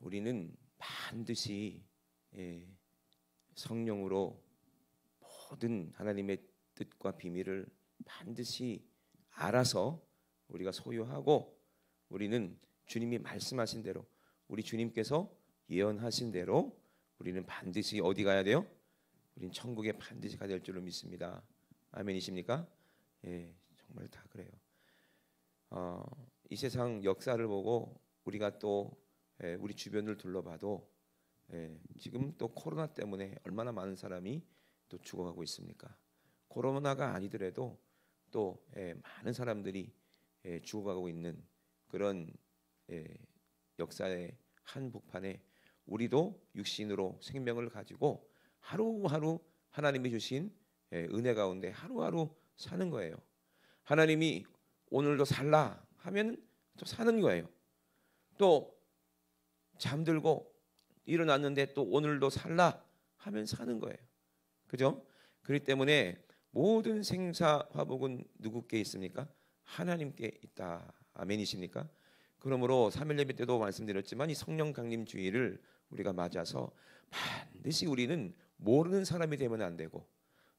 우리는 반드시 성령으로 모든 하나님의 뜻과 비밀을 반드시 알아서 우리가 소유하고, 우리는 주님이 말씀하신 대로, 우리 주님께서 예언하신 대로 우리는 반드시 어디 가야 돼요? 우리는 천국에 반드시 가야 될 줄로 믿습니다. 아멘이십니까? 정말 다 그래요. 이 세상 역사를 보고 우리가 또 우리 주변을 둘러봐도 지금 또 코로나 때문에 얼마나 많은 사람이 또 죽어가고 있습니까? 코로나가 아니더라도 또 많은 사람들이 죽어가고 있는 그런 역사의 한복판에 우리도 육신으로 생명을 가지고 하루하루 하나님이 주신 은혜 가운데 하루하루 사는 거예요. 하나님이 오늘도 살라 하면 또 사는 거예요. 또 잠들고 일어났는데 또 오늘도 살라 하면 사는 거예요. 그죠? 그렇기 때문에 모든 생사화복은 누구께 있습니까? 하나님께 있다. 아멘이십니까? 그러므로 3일 예배 때도 말씀드렸지만 이 성령 강림 주일을 우리가 맞아서 반드시 우리는 모르는 사람이 되면 안 되고,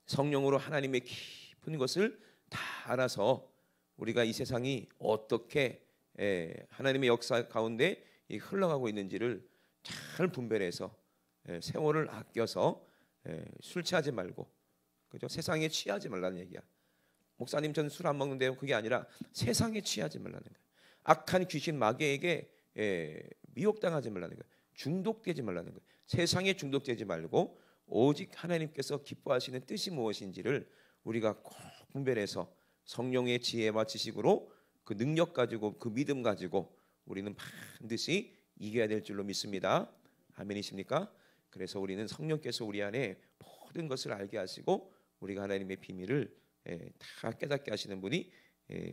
성령으로 하나님의 깊은 것을 다 알아서 우리가 이 세상이 어떻게 하나님의 역사 가운데 흘러가고 있는지를 잘 분별해서 세월을 아껴서 술 취하지 말고, 그죠? 세상에 취하지 말라는 얘기야. 목사님 전 술 안 먹는데요. 그게 아니라 세상에 취하지 말라는 거야. 악한 귀신 마귀에게 미혹당하지 말라는 거야. 중독되지 말라는 거야. 세상에 중독되지 말고 오직 하나님께서 기뻐하시는 뜻이 무엇인지를 우리가 꼭 분별해서 성령의 지혜와 지식으로 그 능력 가지고 그 믿음 가지고 우리는 반드시 이겨야 될 줄로 믿습니다. 아멘이십니까? 그래서 우리는 성령께서 우리 안에 모든 것을 알게 하시고 우리가 하나님의 비밀을 다 깨닫게 하시는 분이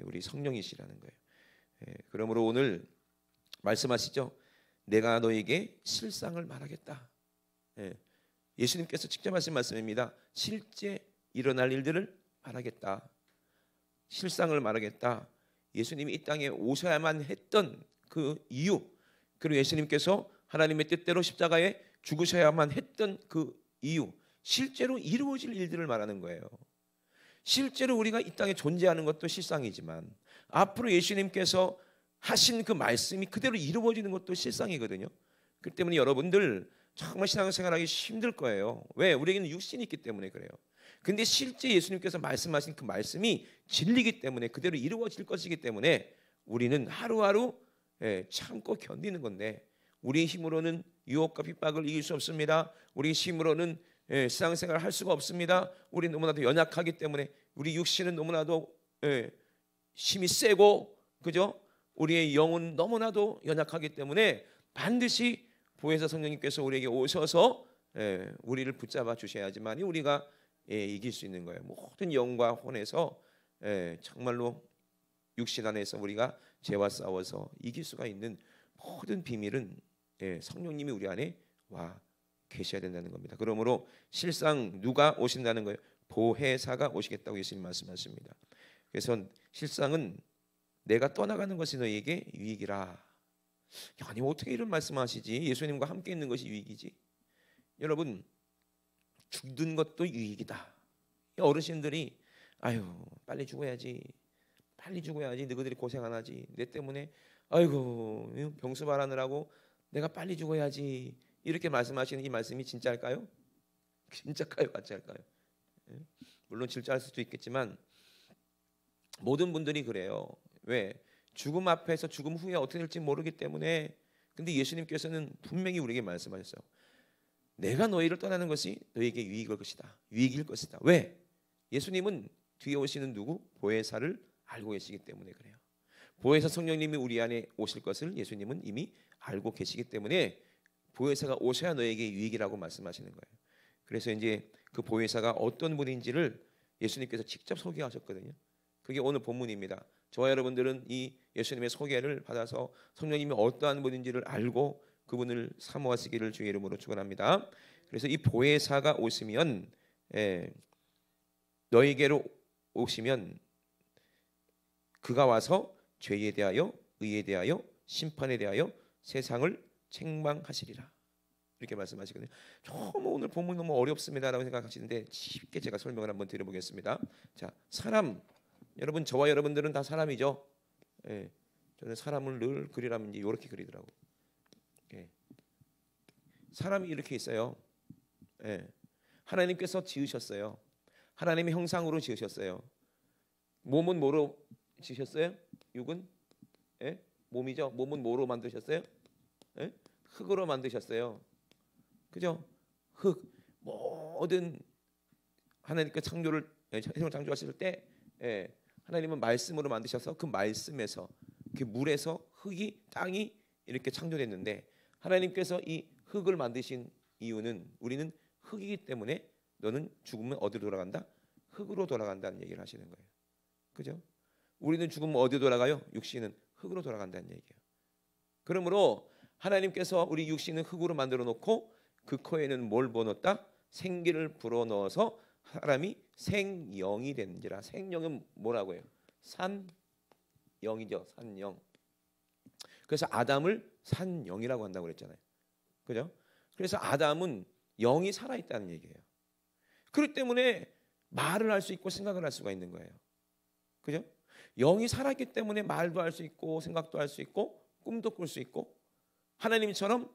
우리 성령이시라는 거예요. 그러므로 오늘 말씀하시죠. 내가 너에게 실상을 말하겠다. 예수님께서 직접 하신 말씀입니다. 실제 일어날 일들을 말하겠다. 실상을 말하겠다. 예수님이 이 땅에 오셔야만 했던 그 이유, 그리고 예수님께서 하나님의 뜻대로 십자가에 죽으셔야만 했던 그 이유, 실제로 이루어질 일들을 말하는 거예요. 실제로 우리가 이 땅에 존재하는 것도 실상이지만 앞으로 예수님께서 하신 그 말씀이 그대로 이루어지는 것도 실상이거든요. 그렇기 때문에 여러분들 정말 신앙생활하기 힘들 거예요. 왜? 우리에게는 육신이 있기 때문에 그래요. 근데 실제 예수님께서 말씀하신 그 말씀이 진리이기 때문에 그대로 이루어질 것이기 때문에 우리는 하루하루 참고 견디는 건데, 우리의 힘으로는 유혹과 핍박을 이길 수 없습니다. 우리의 힘으로는 신앙생활을 할 수가 없습니다. 우리 너무나도 연약하기 때문에, 우리 육신은 너무나도 힘이 세고, 그죠? 우리의 영은 너무나도 연약하기 때문에 반드시 보혜사 성령님께서 우리에게 오셔서 우리를 붙잡아 주셔야지만이 우리가 이길 수 있는 거예요. 모든 영과 혼에서 정말로 육신 안에서 우리가 죄와 싸워서 이길 수가 있는 모든 비밀은 성령님이 우리 안에 와 계셔야 된다는 겁니다. 그러므로 실상 누가 오신다는 거예요? 보혜사가 오시겠다고 예수님 말씀하십니다. 그래서 실상은 내가 떠나가는 것이 너희에게 유익이라. 아니 어떻게 이런 말씀하시지? 예수님과 함께 있는 것이 유익이지. 여러분, 죽는 것도 유익이다. 어르신들이 아유 빨리 죽어야지, 빨리 죽어야지, 너희들이 고생 안 하지, 내 때문에 아이고 병수 발하느라고 내가 빨리 죽어야지, 이렇게 말씀하시는 이 말씀이 진짜일까요? 진짜일까요? 가짜일까요? 물론 진짜일 수도 있겠지만 모든 분들이 그래요. 왜? 죽음 앞에서 죽음 후에 어떻게 될지 모르기 때문에. 근데 예수님께서는 분명히 우리에게 말씀하셨어요. 내가 너희를 떠나는 것이 너희에게 유익일 것이다. 유익일 것이다. 왜? 예수님은 뒤에 오시는 누구? 보혜사를 알고 계시기 때문에 그래요. 보혜사 성령님이 우리 안에 오실 것을 예수님은 이미 알고 계시기 때문에 보혜사가 오셔야 너에게 유익이라고 말씀하시는 거예요. 그래서 이제 그 보혜사가 어떤 분인지를 예수님께서 직접 소개하셨거든요. 그게 오늘 본문입니다. 저와 여러분들은 이 예수님의 소개를 받아서 성령님이 어떠한 분인지를 알고 그분을 사모하시기를 주의 이름으로 축원합니다. 그래서 이 보혜사가 오시면 너희에게로 오시면 그가 와서 죄에 대하여 의에 대하여 심판에 대하여 세상을 책망하시리라. 이렇게 말씀하시거든요. 너무 오늘 본문이 너무 어렵습니다라고 생각하시는데 쉽게 제가 설명을 한번 드려보겠습니다. 자, 사람, 여러분 저와 여러분들은 다 사람이죠. 예, 저는 사람을 늘 그리라면 이제 이렇게 그리더라고. 예, 사람이 이렇게 있어요. 예, 하나님께서 지으셨어요. 하나님의 형상으로 지으셨어요. 몸은 뭐로 지으셨어요? 육은? 예? 몸이죠. 몸은 뭐로 만드셨어요? 예? 흙으로 만드셨어요. 그죠? 흙. 모든 하나님께 창조를 세상을 창조하실 때 하나님은 말씀으로 만드셔서 그 말씀에서 그 물에서 흙이 땅이 이렇게 창조됐는데 하나님께서 이 흙을 만드신 이유는 우리는 흙이기 때문에 너는 죽으면 어디로 돌아간다? 흙으로 돌아간다는 얘기를 하시는 거예요. 그죠? 우리는 죽으면 어디로 돌아가요? 육신은 흙으로 돌아간다는 얘기예요. 그러므로 하나님께서 우리 육신은 흙으로 만들어 놓고 그 코에는 뭘 부어넣었다? 생기를 불어넣어서 사람이 생영이 된지라. 생영은 뭐라고 해요? 산영이죠. 산영. 그래서 아담을 산영이라고 한다고 그랬잖아요. 그죠? 그래서 아담은 영이 살아있다는 얘기예요. 그렇기 때문에 말을 할 수 있고 생각을 할 수가 있는 거예요. 그죠? 영이 살아있기 때문에 말도 할 수 있고 생각도 할 수 있고 꿈도 꿀 수 있고 하나님처럼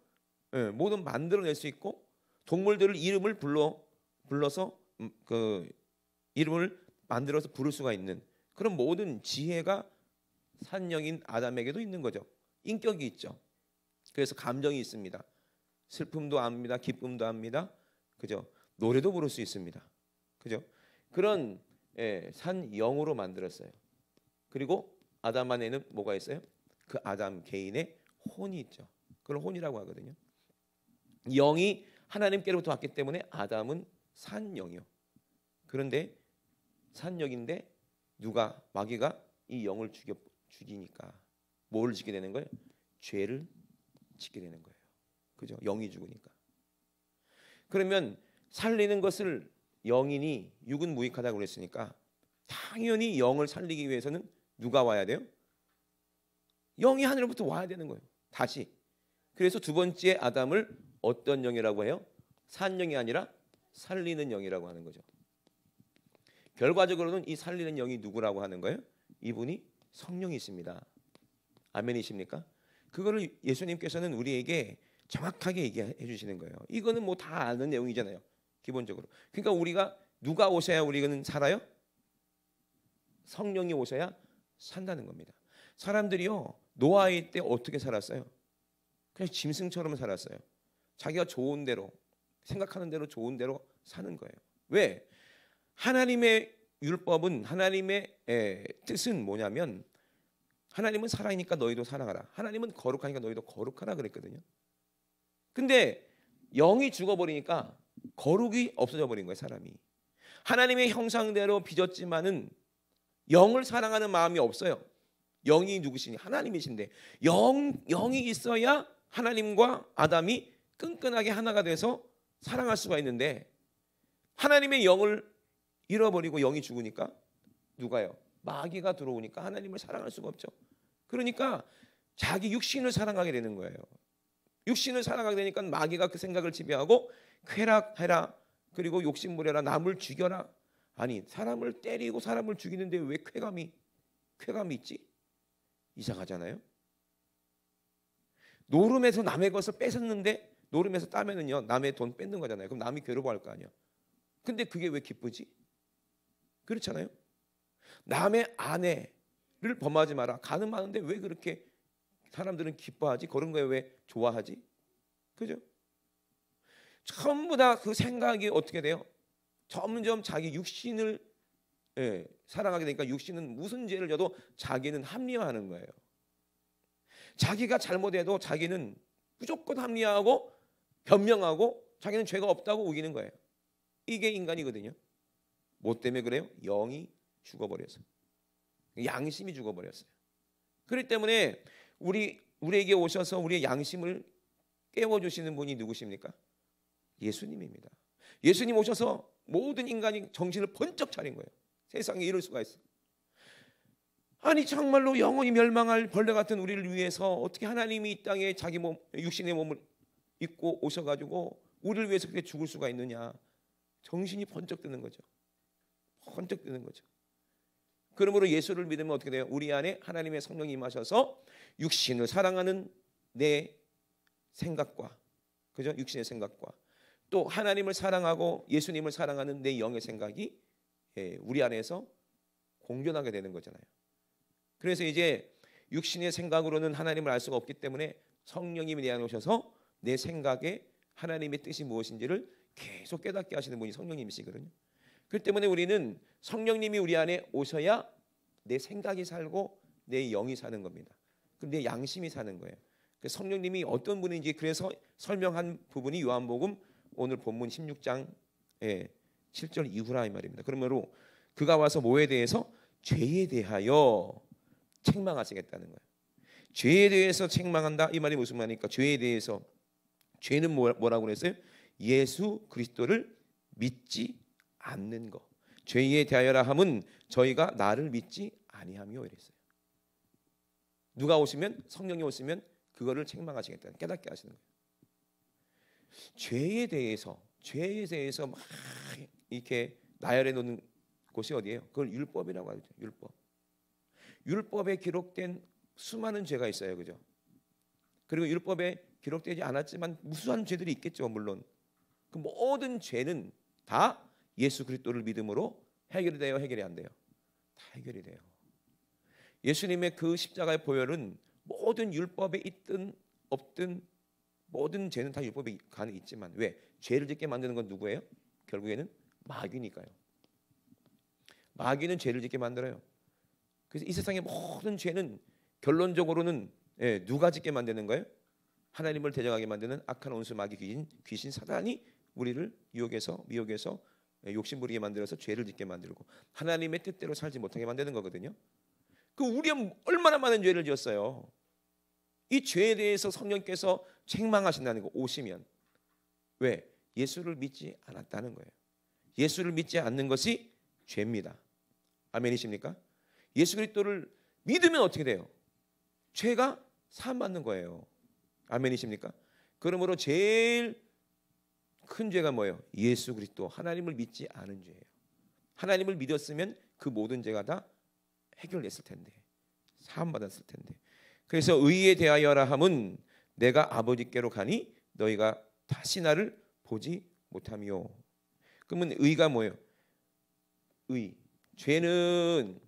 모든 만들어낼 수 있고 동물들을 이름을 불러서 그 이름을 만들어서 부를 수가 있는 그런 모든 지혜가 산영인 아담에게도 있는 거죠. 인격이 있죠. 그래서 감정이 있습니다. 슬픔도 압니다. 기쁨도 압니다. 그죠? 노래도 부를 수 있습니다. 그죠? 그런 산영으로 만들었어요. 그리고 아담 안에는 뭐가 있어요? 그 아담 개인의 혼이 있죠. 그걸 혼이라고 하거든요. 영이 하나님께로부터 왔기 때문에 아담은 산영이요. 그런데 산영인데 누가 마귀가 이 영을 죽이니까 뭘 짓게 되는 거예요? 죄를 짓게 되는 거예요. 그죠? 영이 죽으니까. 그러면 살리는 것을 영이니 육은 무익하다고 그랬으니까 당연히 영을 살리기 위해서는 누가 와야 돼요? 영이 하늘로부터 와야 되는 거예요. 다시. 그래서 두 번째 아담을 어떤 영이라고 해요? 산영이 아니라 살리는 영이라고 하는 거죠. 결과적으로는 이 살리는 영이 누구라고 하는 거예요? 이분이 성령이십니다. 아멘이십니까? 그거를 예수님께서는 우리에게 정확하게 얘기해 주시는 거예요. 이거는 뭐 다 아는 내용이잖아요. 기본적으로. 그러니까 우리가 누가 오셔야 우리는 살아요? 성령이 오셔야 산다는 겁니다. 사람들이요 노아의 때 어떻게 살았어요? 그냥 짐승처럼 살았어요. 자기가 좋은 대로 생각하는 대로 좋은 대로 사는 거예요. 왜? 하나님의 율법은 하나님의 뜻은 뭐냐면 하나님은 사랑이니까 너희도 사랑하라. 하나님은 거룩하니까 너희도 거룩하라 그랬거든요. 근데 영이 죽어버리니까 거룩이 없어져 버린 거예요. 사람이. 하나님의 형상대로 빚었지만은 영을 사랑하는 마음이 없어요. 영이 누구시니? 하나님이신데 영이 있어야 하나님과 아담이 끈끈하게 하나가 돼서 사랑할 수가 있는데 하나님의 영을 잃어버리고 영이 죽으니까 누가요? 마귀가 들어오니까 하나님을 사랑할 수가 없죠. 그러니까 자기 육신을 사랑하게 되는 거예요. 육신을 사랑하게 되니까 마귀가 그 생각을 지배하고 쾌락해라 그리고 욕심부려라 남을 죽여라. 아니 사람을 때리고 사람을 죽이는데 왜 쾌감이 있지? 이상하잖아요. 노름에서 남의 것을 뺏었는데 노름에서 따면은요 남의 돈 뺏는 거잖아요. 그럼 남이 괴로워할 거 아니야. 근데 그게 왜 기쁘지? 그렇잖아요. 남의 아내를 범하지 마라. 가늠하는데 왜 그렇게 사람들은 기뻐하지? 그런 거에 왜 좋아하지? 그죠? 전부 다 그 생각이 어떻게 돼요? 점점 자기 육신을 사랑하게 되니까 육신은 무슨 죄를 져도 자기는 합리화하는 거예요. 자기가 잘못해도 자기는 무조건 합리화하고 변명하고 자기는 죄가 없다고 우기는 거예요. 이게 인간이거든요. 뭐 때문에 그래요? 영이 죽어버려서. 양심이 죽어버렸어요. 그렇기 때문에 우리에게 오셔서 우리의 양심을 깨워주시는 분이 누구십니까? 예수님입니다. 예수님 오셔서 모든 인간이 정신을 번쩍 차린 거예요. 세상에 이럴 수가 있어. 아니 정말로 영원히 멸망할 벌레 같은 우리를 위해서 어떻게 하나님이 이 땅에 자기 몸, 육신의 몸을 입고 오셔가지고 우리를 위해서 그렇게 죽을 수가 있느냐. 정신이 번쩍 드는 거죠. 번쩍 드는 거죠. 그러므로 예수를 믿으면 어떻게 돼요? 우리 안에 하나님의 성령이 임하셔서 육신을 사랑하는 내 생각과, 그죠? 육신의 생각과 또 하나님을 사랑하고 예수님을 사랑하는 내 영의 생각이 우리 안에서 공존하게 되는 거잖아요. 그래서 이제 육신의 생각으로는 하나님을 알 수가 없기 때문에 성령님이 내 안에 오셔서 내 생각에 하나님의 뜻이 무엇인지를 계속 깨닫게 하시는 분이 성령님이시거든요. 그렇기 때문에 우리는 성령님이 우리 안에 오셔야 내 생각이 살고 내 영이 사는 겁니다. 그럼 내 양심이 사는 거예요. 성령님이 어떤 분인지 그래서 설명한 부분이 요한복음 오늘 본문 16장 7절 이후라 이 말입니다. 그러므로 그가 와서 뭐에 대해서? 죄에 대하여 책망하시겠다는 거예요. 죄에 대해서 책망한다 이 말이 무슨 말입니까? 죄에 대해서, 죄는 뭐라고 그랬어요? 예수 그리스도를 믿지 않는 것. 죄에 대하여라 함은 저희가 나를 믿지 아니하며 이랬어요. 누가 오시면, 성령이 오시면 그거를 책망하시겠다, 깨닫게 하시는 거예요. 죄에 대해서 막 이렇게 나열해 놓는 곳이 어디예요? 그걸 율법이라고 하죠. 율법에 기록된 수많은 죄가 있어요, 그죠? 그리고 율법에 기록되지 않았지만 무수한 죄들이 있겠죠, 물론. 그 모든 죄는 다 예수 그리스도를 믿음으로 해결이 돼요, 해결이 안 돼요? 다 해결이 돼요. 예수님의 그 십자가의 보혈은 모든 율법에 있든 없든 모든 죄는 다 율법에 간에 있지만 왜? 죄를 짓게 만드는 건 누구예요? 결국에는 마귀니까요. 마귀는 죄를 짓게 만들어요. 그래서 이 세상의 모든 죄는 결론적으로는 누가 짓게 만드는 거예요? 하나님을 대적하게 만드는 악한 원수 마귀 귀신 사단이 우리를 유혹해서 미혹해서 욕심부리게 만들어서 죄를 짓게 만들고 하나님의 뜻대로 살지 못하게 만드는 거거든요. 그 우리가 얼마나 많은 죄를 지었어요. 이 죄에 대해서 성령께서 책망하신다는 거 오시면 왜? 예수를 믿지 않았다는 거예요. 예수를 믿지 않는 것이 죄입니다. 아멘이십니까? 예수 그리스도를 믿으면 어떻게 돼요? 죄가 사함받는 거예요. 아멘이십니까? 그러므로 제일 큰 죄가 뭐예요? 예수 그리스도, 하나님을 믿지 않은 죄예요. 하나님을 믿었으면 그 모든 죄가 다 해결됐을 텐데, 사함받았을 텐데. 그래서 의에 대하여라 함은 내가 아버지께로 가니 너희가 다시 나를 보지 못하며. 그러면 의가 뭐예요? 의. 죄는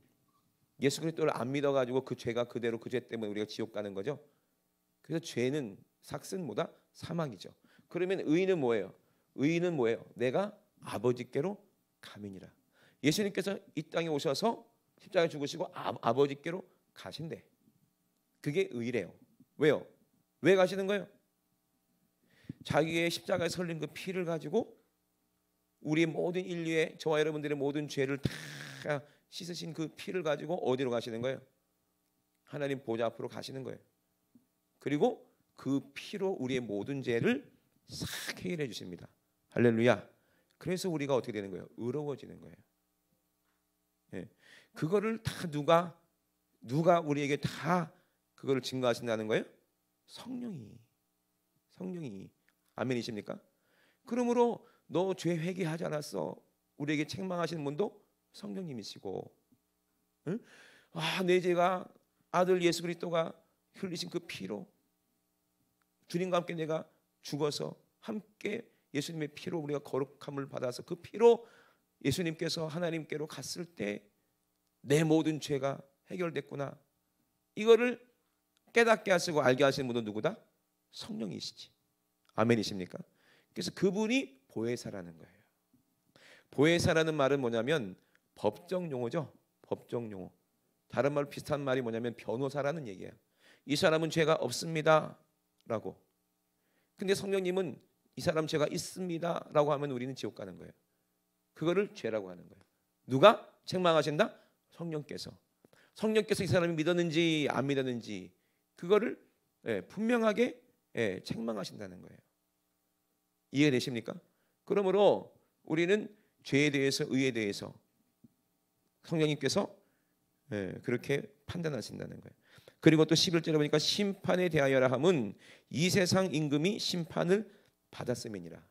예수 그리스도를 안 믿어가지고 그 죄가 그대로 그 죄 때문에 우리가 지옥 가는 거죠. 그래서 죄는 삭슨 뭐다? 사망이죠. 그러면 의는 뭐예요? 의는 뭐예요? 내가 아버지께로 가민이라. 예수님께서 이 땅에 오셔서 십자가에 죽으시고 아버지께로 가신대. 그게 의래요. 왜요? 왜 가시는 거예요? 자기의 십자가에 설린 그 피를 가지고 우리 모든 인류의, 저와 여러분들의 모든 죄를 다 씻으신 그 피를 가지고 어디로 가시는 거예요? 하나님 보좌 앞으로 가시는 거예요. 그리고 그 피로 우리의 모든 죄를 싹 해결해 주십니다. 할렐루야. 그래서 우리가 어떻게 되는 거예요? 의로워지는 거예요. 예. 그거를 다 누가 우리에게 다 그거를 증거하신다는 거예요? 성령이. 아멘이십니까? 그러므로 너 죄 회개하지 않았어. 우리에게 책망하시는 분도 성령님이시고, 응? 내 죄가 아들 예수 그리스도가 흘리신 그 피로 주님과 함께 내가 죽어서 함께 예수님의 피로 우리가 거룩함을 받아서 그 피로 예수님께서 하나님께로 갔을 때 내 모든 죄가 해결됐구나. 이거를 깨닫게 하시고 알게 하시는 분은 누구다? 성령이시지. 아멘이십니까? 그래서 그분이 보혜사라는 거예요. 보혜사라는 말은 뭐냐면 법정 용어죠. 법정 용어. 다른 말 비슷한 말이 뭐냐면 변호사라는 얘기예요. 이 사람은 죄가 없습니다 라고. 근데 성령님은 이 사람 죄가 있습니다 라고 하면 우리는 지옥 가는 거예요. 그거를 죄라고 하는 거예요. 누가 책망하신다? 성령께서 이 사람이 믿었는지 안 믿었는지 그거를 분명하게 책망하신다는 거예요. 이해되십니까? 그러므로 우리는 죄에 대해서, 의에 대해서 성령님께서 그렇게 판단하신다는 거예요. 그리고 또 11절에 보니까 심판에 대하여라 함은 이 세상 임금이 심판을 받았음이니라.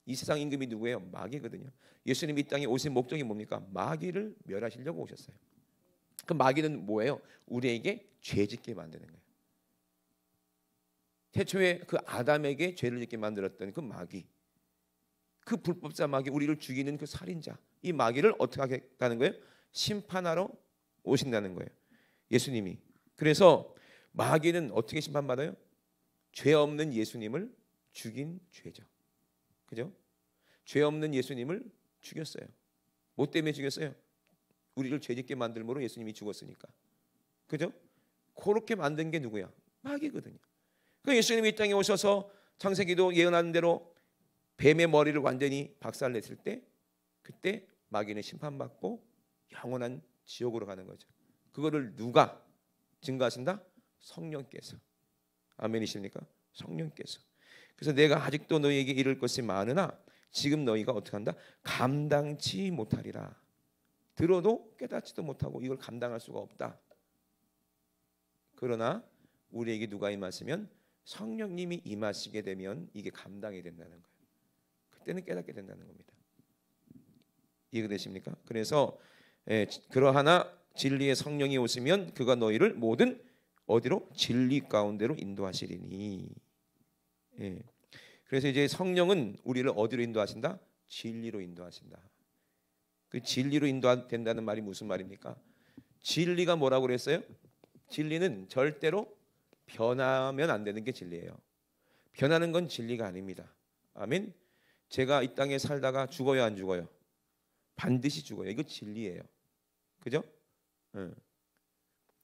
이 세상 임금이 누구예요? 마귀거든요. 예수님이 이 땅에 오신 목적이 뭡니까? 마귀를 멸하시려고 오셨어요. 그 마귀는 뭐예요? 우리에게 죄 짓게 만드는 거예요. 태초에 그 아담에게 죄를 짓게 만들었던 그 마귀, 그 불법자 마귀, 우리를 죽이는 그 살인자, 이 마귀를 어떻게 하겠다는 거예요? 심판하러 오신다는 거예요, 예수님이. 그래서 마귀는 어떻게 심판받아요? 죄 없는 예수님을 죽인 죄죠. 그죠? 죄 없는 예수님을 죽였어요. 뭐 때문에 죽였어요? 우리를 죄짓게 만들므로 예수님이 죽었으니까. 그죠? 그렇게 만든 게 누구야? 마귀거든요. 그 예수님이 이 땅에 오셔서 창세기도 예언한 대로 뱀의 머리를 완전히 박살냈을 때, 그때 마귀는 심판받고 영원한 지옥으로 가는 거죠. 그거를 누가 증거하신다? 성령께서. 아멘이십니까? 성령께서. 그래서 내가 아직도 너희에게 이를 것이 많으나 지금 너희가 어떻게 한다? 감당치 못하리라. 들어도 깨닫지도 못하고 이걸 감당할 수가 없다. 그러나 우리에게 누가 임하시면, 성령님이 임하시게 되면 이게 감당이 된다는 거예요. 그때는 깨닫게 된다는 겁니다. 이해되십니까? 그래서 그러하나 진리의 성령이 오시면 그가 너희를 모든 어디로? 진리 가운데로 인도하시리니. 그래서 이제 성령은 우리를 어디로 인도하신다? 진리로 인도하신다. 그 진리로 인도된다는 말이 무슨 말입니까? 진리가 뭐라고 그랬어요? 진리는 절대로 변하면 안 되는 게 진리예요. 변하는 건 진리가 아닙니다. 아멘. 제가 이 땅에 살다가 죽어요, 안 죽어요? 반드시 죽어요. 이거 진리예요. 그죠?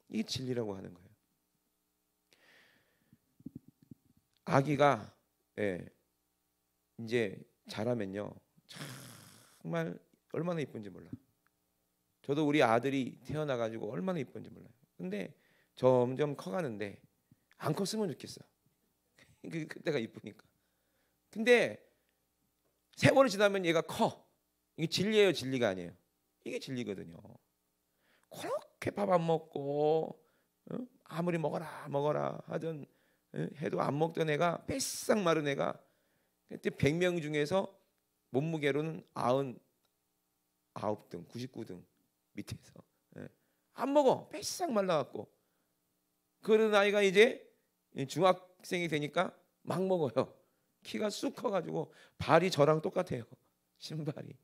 이게 진리라고 하는 거예요. 아기가 이제 자라면요, 정말 얼마나 이쁜지 몰라. 저도 우리 아들이 태어나가지고 얼마나 이쁜지 몰라요. 근데 점점 커가는데 안 컸으면 좋겠어. 그때가 이쁘니까. 근데 세월이 지나면 얘가 커. 이게 진리예요, 진리가 아니에요? 이게 진리거든요. 그렇게 밥 안 먹고 아무리 먹어라 하던 해도 안 먹던 애가, 뺏싹 마른 애가 그때 100명 중에서 몸무게로는 99등, 99등 밑에서 안 먹어. 뺏싹 말라갖고. 그런 아이가 이제 중학생이 되니까 막 먹어요. 키가 쑥 커가지고 발이 저랑 똑같아요. 신발이.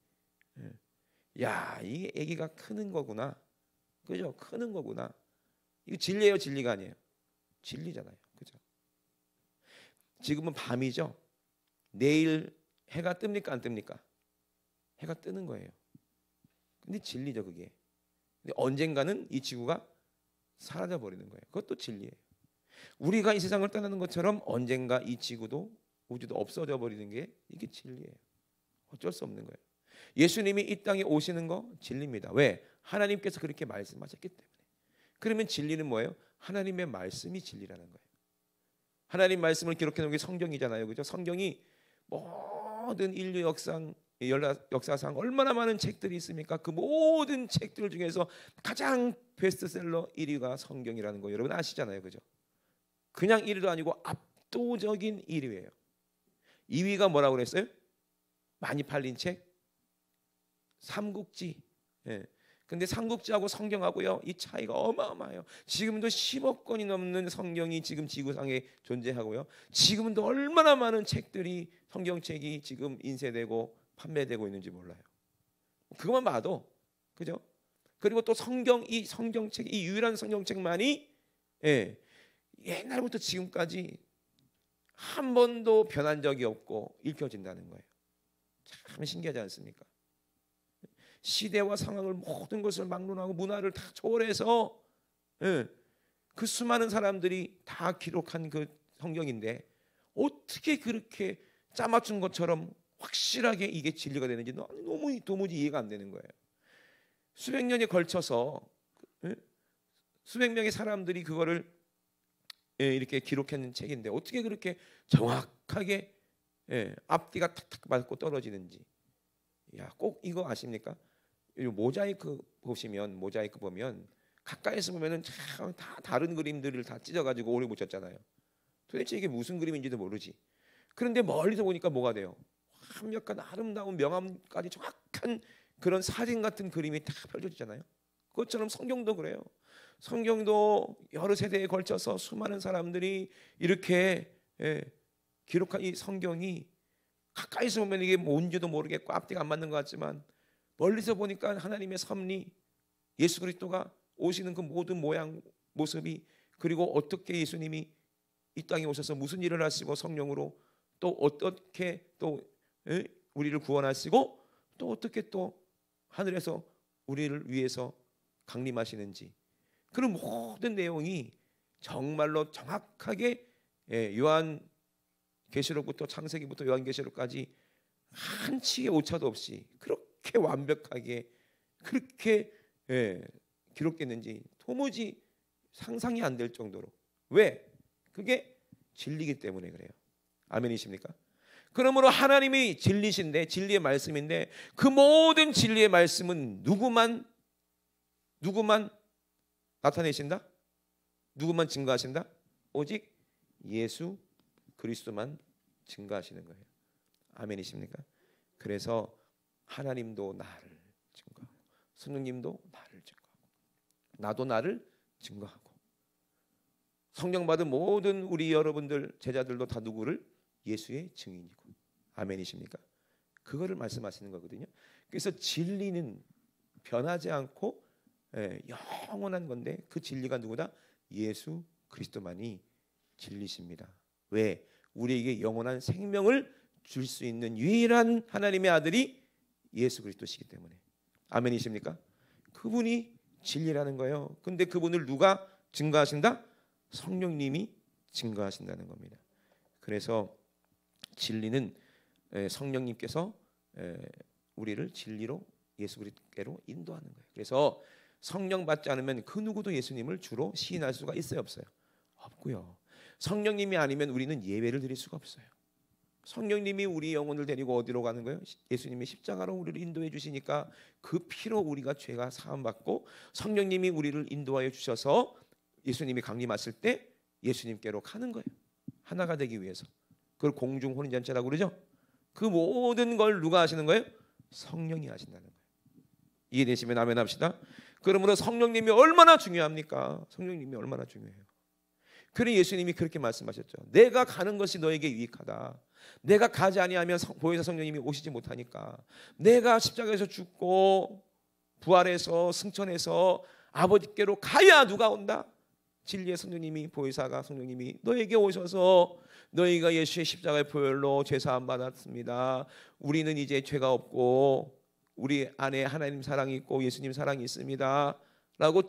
야, 이 아기가 크는 거구나. 그죠? 크는 거구나. 이거 진리예요, 진리가 아니에요? 진리잖아요. 그죠? 지금은 밤이죠. 내일 해가 뜹니까, 안 뜹니까? 해가 뜨는 거예요. 근데 진리죠, 그게. 근데 언젠가는 이 지구가 사라져 버리는 거예요. 그것도 진리예요. 우리가 이 세상을 떠나는 것처럼 언젠가 이 지구도 우주도 없어져 버리는 게 이게 진리예요. 어쩔 수 없는 거예요. 예수님이 이 땅에 오시는 거 진리입니다. 왜? 하나님께서 그렇게 말씀하셨기 때문에. 그러면 진리는 뭐예요? 하나님의 말씀이 진리라는 거예요. 하나님 말씀을 기록해 놓은 게 성경이잖아요. 그죠? 성경이 모든 인류 역사상 얼마나 많은 책들이 있습니까? 그 모든 책들 중에서 가장 베스트셀러 1위가 성경이라는 거 여러분 아시잖아요. 그죠? 그냥 1위도 아니고 압도적인 1위예요. 2위가 뭐라고 그랬어요? 많이 팔린 책? 삼국지. 근데 삼국지하고 성경하고요, 이 차이가 어마어마해요. 지금도 10억 권이 넘는 성경이 지금 지구상에 존재하고요. 지금도 얼마나 많은 책들이, 성경책이 지금 인쇄되고 판매되고 있는지 몰라요. 그것만 봐도, 그죠? 그리고 또 이 성경책, 이 유일한 성경책만이 옛날부터 지금까지 한 번도 변한 적이 없고 읽혀진다는 거예요. 참 신기하지 않습니까? 시대와 상황을, 모든 것을 막론하고 문화를 다 초월해서 그 수많은 사람들이 다 기록한 그 성경인데 어떻게 그렇게 짜맞춘 것처럼 확실하게 이게 진리가 되는지 너무 도무지 이해가 안 되는 거예요. 수백 년에 걸쳐서 수백 명의 사람들이 그거를 이렇게 기록했는 책인데 어떻게 그렇게 정확하게 앞뒤가 탁탁 맞고 떨어지는지. 야, 꼭 이거 아십니까? 모자이크 보면 가까이서 보면은 참 다 다른 그림들을 다 찢어가지고 오래 붙였잖아요. 도대체 이게 무슨 그림인지도 모르지. 그런데 멀리서 보니까 뭐가 돼요? 완벽한 아름다운 명암까지 정확한 그런 사진 같은 그림이 다 펼쳐지잖아요. 그것처럼 성경도 그래요. 성경도 여러 세대에 걸쳐서 수많은 사람들이 이렇게 기록한 이 성경이 가까이서 보면 이게 뭔지도 모르겠고 앞뒤가 안 맞는 것 같지만 멀리서 보니까 하나님의 섭리, 예수 그리스도가 오시는 그 모든 모양 모습이, 그리고 어떻게 예수님이 이 땅에 오셔서 무슨 일을 하시고 성령으로 또 어떻게 또 우리를 구원하시고 또 어떻게 또 하늘에서 우리를 위해서 강림하시는지, 그런 모든 내용이 정말로 정확하게 요한 계시록부터 창세기부터 요한계시록까지 한치의 오차도 없이 그렇게 완벽하게 그렇게 기록됐는지 도무지 상상이 안 될 정도로. 왜? 그게 진리이기 때문에 그래요. 아멘이십니까? 그러므로 하나님이 진리신데, 진리의 말씀인데, 그 모든 진리의 말씀은 누구만 나타내신다? 누구만 증거하신다? 오직 예수 그리스도만 증거하시는 거예요. 아멘이십니까? 그래서 하나님도 나를 증거하고, 성령님도 나를 증거하고, 나도 나를 증거하고, 성령 받은 모든 우리 여러분들 제자들도 다 누구를? 예수의 증인이고. 아멘이십니까? 그거를 말씀하시는 거거든요. 그래서 진리는 변하지 않고 영원한 건데, 그 진리가 누구다? 예수 그리스도만이 진리십니다. 왜? 우리에게 영원한 생명을 줄 수 있는 유일한 하나님의 아들이 예수 그리스도시기 때문에. 아멘이십니까? 그분이 진리라는 거예요. 근데 그분을 누가 증거하신다? 성령님이 증거하신다는 겁니다. 그래서 진리는 성령님께서 우리를 진리로 예수 그리스도께로 인도하는 거예요. 그래서 성령 받지 않으면 그 누구도 예수님을 주로 시인할 수가 있어요, 없어요? 없고요. 성령님이 아니면 우리는 예배를 드릴 수가 없어요. 성령님이 우리 영혼을 데리고 어디로 가는 거예요? 예수님이 십자가로 우리를 인도해 주시니까 그 피로 우리가 죄가 사함 받고, 성령님이 우리를 인도하여 주셔서 예수님이 강림하실 때 예수님께로 가는 거예요. 하나가 되기 위해서. 그걸 공중 혼인잔치라고 그러죠. 그 모든 걸 누가 하시는 거예요? 성령이 하신다는 거예요. 이해되시면 아멘 합시다. 그러므로 성령님이 얼마나 중요합니까? 성령님이 얼마나 중요해요. 그래 예수님이 그렇게 말씀하셨죠. 내가 가는 것이 너에게 유익하다. 내가 가지 아니하면 보혜사 성령님이 오시지 못하니까, 내가 십자가에서 죽고 부활해서 승천해서 아버지께로 가야 누가 온다? 진리의 성령님이, 보혜사가 성령님이 너에게 오셔서 너희가 예수의 십자가의 보혈로 죄사함 받았습니다. 우리는 이제 죄가 없고 우리 안에 하나님 사랑이 있고 예수님 사랑이 있습니다 라고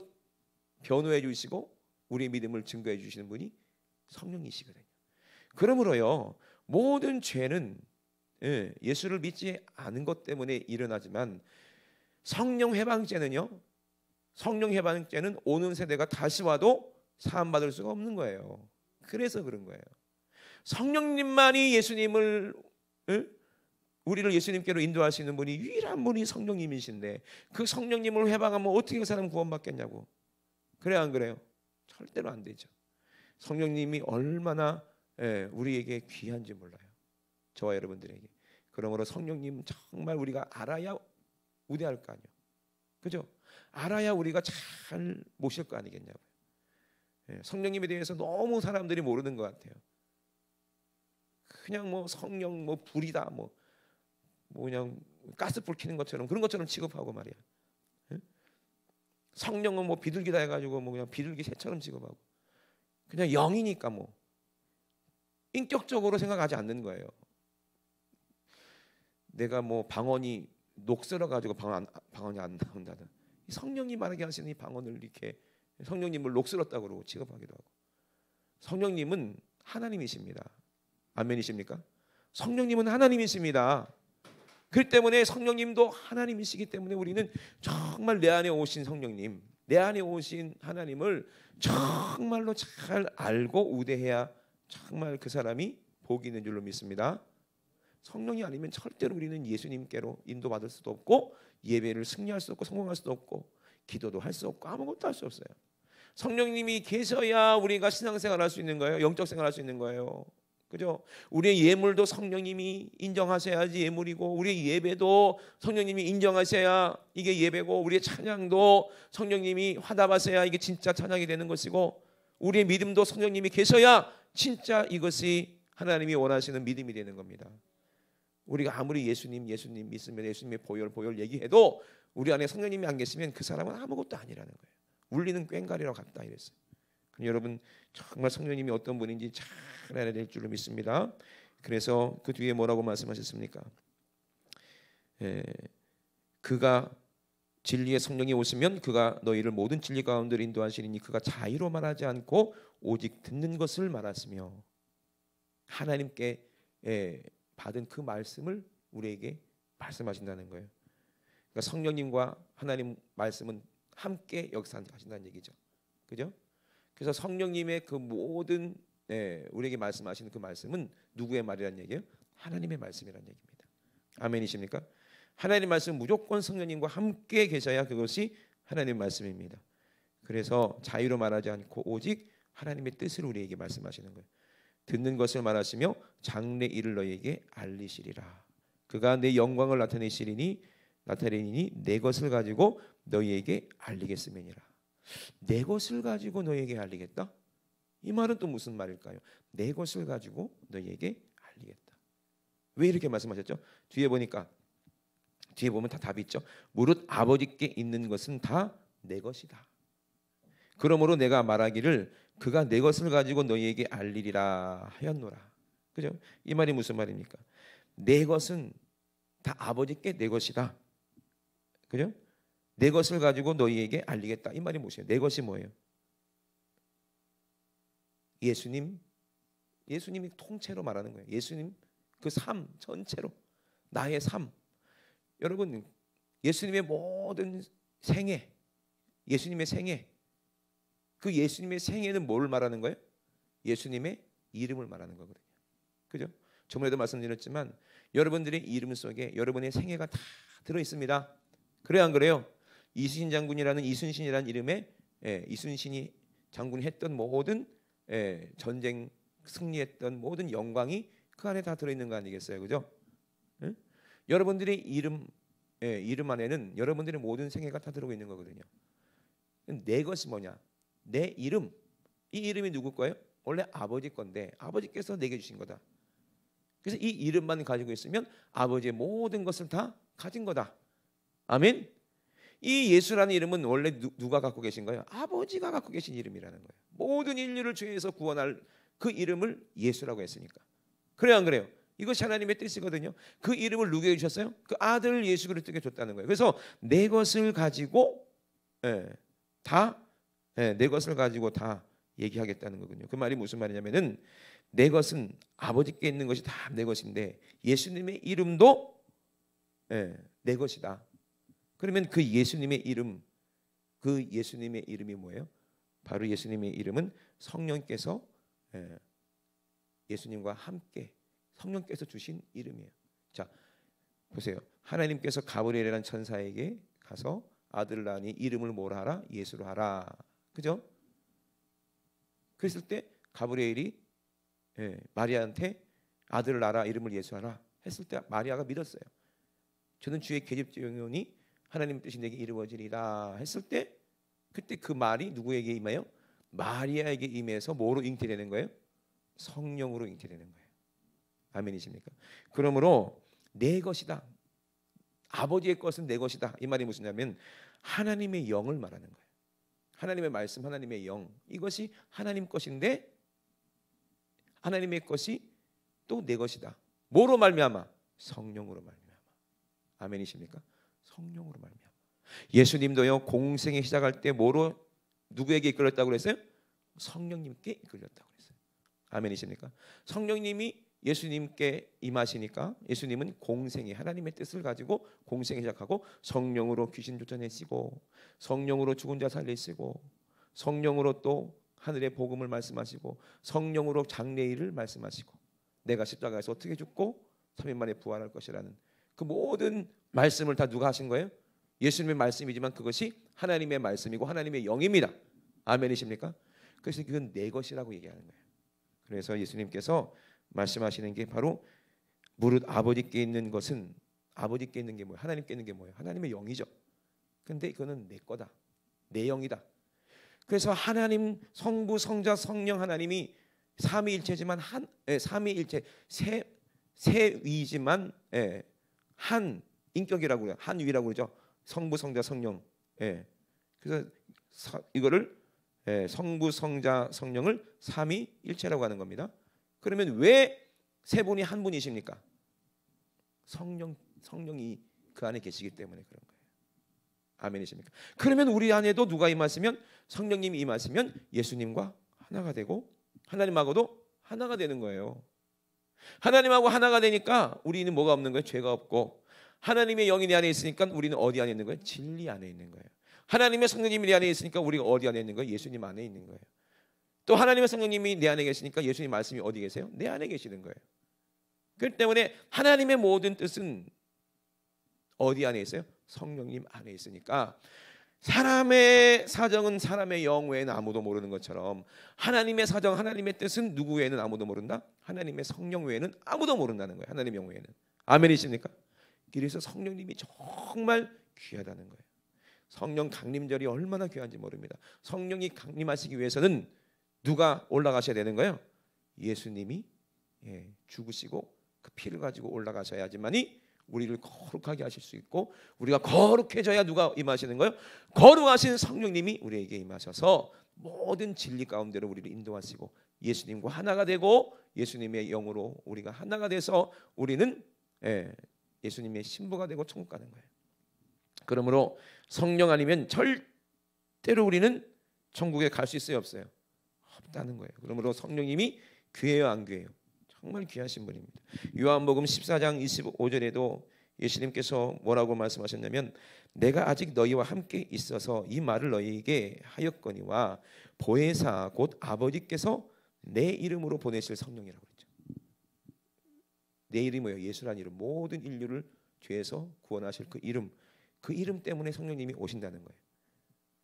변호해 주시고 우리의 믿음을 증거해 주시는 분이 성령이시거든요. 그러므로요, 모든 죄는 예수를 믿지 않은 것 때문에 일어나지만, 성령 회방죄는요, 성령 회방죄는 오는 세대가 다시 와도 사함 받을 수가 없는 거예요. 그래서 그런 거예요. 성령님만이 예수님을, 우리를 예수님께로 인도할 수 있는 분이 유일한 분이 성령님이신데, 그 성령님을 회방하면 어떻게 그 사람 구원받겠냐고. 그래요, 안 그래요? 절대로 안 되죠. 성령님이 얼마나 우리에게 귀한지 몰라요. 저와 여러분들에게. 그러므로 성령님 정말 우리가 알아야 우대할 거 아니에요. 그죠? 알아야 우리가 잘 모실 거 아니겠냐고요. 성령님에 대해서 너무 사람들이 모르는 것 같아요. 그냥 뭐 성령 뭐 불이다, 뭐 그냥 가스불 켜는 것처럼, 그런 것처럼 취급하고 말이야. 성령은 뭐 비둘기다 해가지고 뭐 그냥 비둘기 새처럼 취급하고, 그냥 영이니까 뭐 인격적으로 생각하지 않는 거예요. 내가 뭐 방언이 녹슬어 가지고 방언이 안 나온다든, 성령이 말하게 하시는 이 방언을 이렇게 성령님을 녹슬었다고 그러고 취급하기도 하고. 성령님은 하나님이십니다. 아멘이십니까? 성령님은 하나님이십니다. 그렇기 때문에 성령님도 하나님이시기 때문에 우리는 정말 내 안에 오신 성령님, 내 안에 오신 하나님을 정말로 잘 알고 우대해야 정말 그 사람이 복이 있는 줄로 믿습니다. 성령이 아니면 절대로 우리는 예수님께로 인도받을 수도 없고 예배를 승리할 수 없고 성공할 수도 없고 기도도 할 수 없고 아무것도 할 수 없어요. 성령님이 계셔야 우리가 신앙생활 할 수 있는 거예요. 영적 생활 할 수 있는 거예요. 그죠? 우리의 예물도 성령님이 인정하셔야지 예물이고, 우리의 예배도 성령님이 인정하셔야 이게 예배고, 우리의 찬양도 성령님이 화답하셔야 이게 진짜 찬양이 되는 것이고, 우리의 믿음도 성령님이 계셔야 진짜 이것이 하나님이 원하시는 믿음이 되는 겁니다. 우리가 아무리 예수님 믿으면 예수님의 보혈 얘기해도 우리 안에 성령님이 안 계시면 그 사람은 아무것도 아니라는 거예요. 울리는 꽹과리로 같다 이랬어요. 여러분 정말 성령님이 어떤 분인지 잘 알아야 될 줄로 믿습니다. 그래서 그 뒤에 뭐라고 말씀하셨습니까? 그가 진리의 성령이 오시면 그가 너희를 모든 진리 가운데로 인도하시리니 그가 자의로 말하지 않고 오직 듣는 것을 말하시며, 하나님께 받은 그 말씀을 우리에게 말씀하신다는 거예요. 그러니까 성령님과 하나님 말씀은 함께 역사하신다는 얘기죠. 그죠? 그래서 성령님의 그 모든 우리에게 말씀하시는 그 말씀은 누구의 말이라는 얘기예요? 하나님의 말씀이라는 얘기입니다. 아멘이십니까? 하나님의 말씀은 무조건 성령님과 함께 계셔야 그것이 하나님의 말씀입니다. 그래서 자유로 말하지 않고 오직 하나님의 뜻을 우리에게 말씀하시는 거예요. 듣는 것을 말하시며 장래 일을 너희에게 알리시리라. 그가 내 영광을 나타내시리니 내 것을 가지고 너희에게 알리겠음이니라. 내 것을 가지고 너희에게 알리겠다? 이 말은 또 무슨 말일까요? 내 것을 가지고 너희에게 알리겠다. 왜 이렇게 말씀하셨죠? 뒤에 보면 다 답이 있죠. 무릇 아버지께 있는 것은 다 내 것이다. 그러므로 내가 말하기를 그가 내 것을 가지고 너희에게 알리리라 하였노라. 그죠? 이 말이 무슨 말입니까? 내 것은 다 아버지께 내 것이다. 그죠? 내 것을 가지고 너희에게 알리겠다. 이 말이 무엇이에요? 내 것이 뭐예요? 예수님이 통째로 말하는 거예요. 예수님 그 삶 전체로, 나의 삶. 여러분 예수님의 모든 생애, 예수님의 생애, 그 예수님의 생애는 뭘 말하는 거예요? 예수님의 이름을 말하는 거거든요. 그죠? 저번에도 말씀드렸지만 여러분들의 이름 속에 여러분의 생애가 다 들어 있습니다. 그래요, 안 그래요? 이순신 장군이라는 이순신이라는 이름에 이순신이 장군이 했던 모든 전쟁 승리했던 모든 영광이 그 안에 다 들어 있는 거 아니겠어요, 그죠? 응? 여러분들의 이름 안에는 여러분들의 모든 생애가 다 들어가 있는 거거든요. 내 것이 뭐냐? 내 이름. 이 이름이 누구 거예요? 원래 아버지 건데 아버지께서 내게 주신 거다. 그래서 이 이름만 가지고 있으면 아버지의 모든 것을 다 가진 거다. 아멘. 이 예수라는 이름은 원래 누가 갖고 계신 거예요? 아버지가 갖고 계신 이름이라는 거예요. 모든 인류를 죄에서 구원할 그 이름을 예수라고 했으니까. 그래요, 안 그래요? 이것이 하나님의 뜻이거든요. 그 이름을 누구에게 주셨어요? 그 아들 예수 그리스도에게 줬다는 거예요. 그래서 내 것을 가지고 내 것을 가지고 다 얘기하겠다는 거군요. 그 말이 무슨 말이냐면은 내 것은 아버지께 있는 것이 다 내 것인데 예수님의 이름도 내 것이다. 그러면 그 예수님의 이름이 뭐예요? 바로 예수님의 이름은 성령께서 예수님과 함께 성령께서 주신 이름이에요. 자, 보세요. 하나님께서 가브리엘이라는 천사에게 가서 아들을 낳으니 이름을 뭐라 하라? 예수로 하라. 그죠? 그랬을 때 가브리엘이 마리아한테 아들을 낳아라, 이름을 예수하라 했을 때 마리아가 믿었어요. 저는 주의 계집종이오니 하나님 뜻이 내게 이루어지리라 했을 때 그때 그 말이 누구에게 임해요? 마리아에게 임해서 뭐로 잉태되는 거예요? 성령으로 잉태되는 거예요. 아멘이십니까? 그러므로 내 것이다. 아버지의 것은 내 것이다. 이 말이 무엇이냐면 하나님의 영을 말하는 거예요. 하나님의 말씀, 하나님의 영. 이것이 하나님 것인데 하나님의 것이 또 내 것이다. 뭐로 말미암아? 성령으로 말미암아. 아멘이십니까? 성령으로 말미암아. 예수님도요 공생에 시작할 때 뭐로 누구에게 이끌렸다고 그랬어요? 성령님께 이끌렸다고 그랬어요. 아멘이십니까? 성령님이 예수님께 임하시니까 예수님은 공생에 하나님의 뜻을 가지고 공생에 시작하고 성령으로 귀신 쫓아내시고 성령으로 죽은 자 살리시고 성령으로 또 하늘의 복음을 말씀하시고 성령으로 장래일을 말씀하시고 내가 십자가에서 어떻게 죽고 3일 만에 부활할 것이라는 그 모든 말씀을 다 누가 하신 거예요? 예수님의 말씀이지만 그것이 하나님의 말씀이고 하나님의 영입니다. 아멘이십니까? 그래서 그건 내 것이라고 얘기하는 거예요. 그래서 예수님께서 말씀하시는 게 바로 무릇 아버지께 있는 것은, 아버지께 있는 게 뭐예요? 하나님께 있는 게 뭐예요? 하나님의 영이죠. 근데 그거는 내 거다, 내 영이다. 그래서 하나님 성부 성자 성령 하나님이 삼위일체지만 삼위일체 세 위지만 한 인격이라고 그래요. 한 위라고 그러죠. 성부 성자 성령. 그래서 이거를 성부 성자 성령을 삼위일체라고 하는 겁니다. 그러면 왜 세 분이 한 분이십니까? 성령이 그 안에 계시기 때문에 그런 거예요. 아멘이십니까? 그러면 우리 안에도 누가 임하시면, 성령님이 임하시면 예수님과 하나가 되고 하나님하고도 하나가 되는 거예요. 하나님하고 하나가 되니까 우리는 뭐가 없는 거예요? 죄가 없고, 하나님의 영이 내 안에 있으니까 우리는 어디 안에 있는 거예요? 진리 안에 있는 거예요. 하나님의 성령님이 내 안에 있으니까 우리가 어디 안에 있는 거예요? 예수님 안에 있는 거예요. 또 하나님의 성령님이 내 안에 계시니까 예수님 말씀이 어디 계세요? 내 안에 계시는 거예요. 그렇기 때문에 하나님의 모든 뜻은 어디 안에 있어요? 성령님 안에 있으니까 사람의 사정은 사람의 영 외에는 아무도 모르는 것처럼 하나님의 사정, 하나님의 뜻은 누구 외에는 아무도 모른다? 하나님의 성령 외에는 아무도 모른다는 거예요. 하나님의 영 외에는. 아멘이십니까? 그래서 성령님이 정말 귀하다는 거예요. 성령 강림절이 얼마나 귀한지 모릅니다. 성령이 강림하시기 위해서는 누가 올라가셔야 되는 거예요? 예수님이 죽으시고 그 피를 가지고 올라가셔야지만이 우리를 거룩하게 하실 수 있고, 우리가 거룩해져야 누가 임하시는 거예요? 거룩하신 성령님이 우리에게 임하셔서 모든 진리 가운데로 우리를 인도하시고 예수님과 하나가 되고 예수님의 영으로 우리가 하나가 돼서 우리는 예수님의 신부가 되고 천국 가는 거예요. 그러므로 성령 아니면 절대로 우리는 천국에 갈 수 있어요, 없어요? 없다는 거예요. 그러므로 성령님이 귀해요, 안 귀해요? 정말 귀하신 분입니다. 요한복음 14장 25절에도 예수님께서 뭐라고 말씀하셨냐면, 내가 아직 너희와 함께 있어서 이 말을 너희에게 하였거니와 보혜사 곧 아버지께서 내 이름으로 보내실 성령이라고 그랬죠. 내 이름이 뭐예요? 예수라는 이름. 모든 인류를 죄에서 구원하실 그 이름 때문에 성령님이 오신다는 거예요.